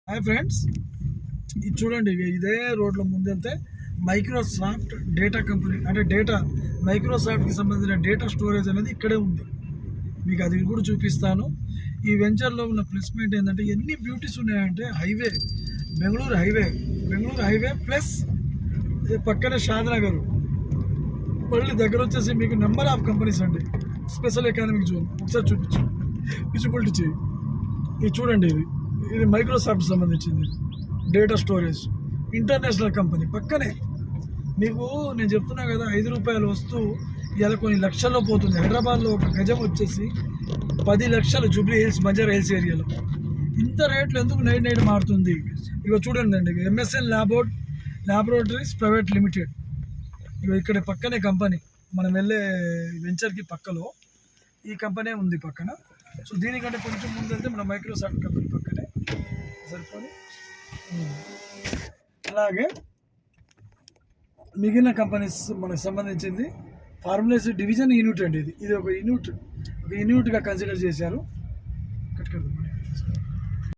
Hi friends, ఇది చూడండి. ఇదే రోడ్ల ముందంతే మైక్రోసాఫ్ట్ డేటా కంపెనీ, అంటే మైక్రోసాఫ్ట్కి సంబంధించిన డేటా స్టోరేజ్ అనేది ఇక్కడే ఉంది. మీకు అది కూడా చూపిస్తాను. ఈ వెంచర్లో ఉన్న ప్లస్ పాయింట్ ఏంటంటే ఎన్ని బ్యూటీస్ ఉన్నాయంటే బెంగళూరు హైవే ప్లస్ పక్కనే షాద్నగర్, మళ్ళీ దగ్గర వచ్చేసి మీకు నెంబర్ ఆఫ్ కంపెనీస్ అండి. స్పెషల్ ఎకానమిక్ జోన్ ఒకసారి విజిబిలిటీ చేయి. ఇది చూడండి, ఇది మైక్రోసాఫ్ట్ సంబంధించింది డేటా స్టోరేజ్, ఇంటర్నేషనల్ కంపెనీ పక్కనే. మీకు నేను చెప్తున్నా కదా, ₹5 వస్తువు ఇలా కొన్ని లక్షల్లో పోతుంది. హైదరాబాద్లో ఒక గజం వచ్చేసి 10 లక్షలు, జూబ్లీ హిల్స్, బంజారా హిల్స్ ఏరియాలో. ఇంత రేట్లు ఎందుకు నైట్ మారుతుంది? ఇక చూడండి అండి, ఎంఎస్ఎన్ ల్యాబొరేటరీస్ ప్రైవేట్ లిమిటెడ్, ఇక ఇక్కడ పక్కనే కంపెనీ. మనం వెళ్ళే వెంచర్కి పక్కలో ఈ కంపెనీ ఉంది పక్కన. సో దీనికంటే కొంచెం ముందు వెళ్తే మన మైక్రోసాఫ్ట్ కంపెనీ పక్కనే సరిపోని. అలాగే మిగిలిన కంపెనీస్ మనకు సంబంధించింది ఫార్ములేస్ డివిజన్ యూనిట్ అండి. ఇది ఒక యూనిట్గా కన్సిడర్ చేశారు.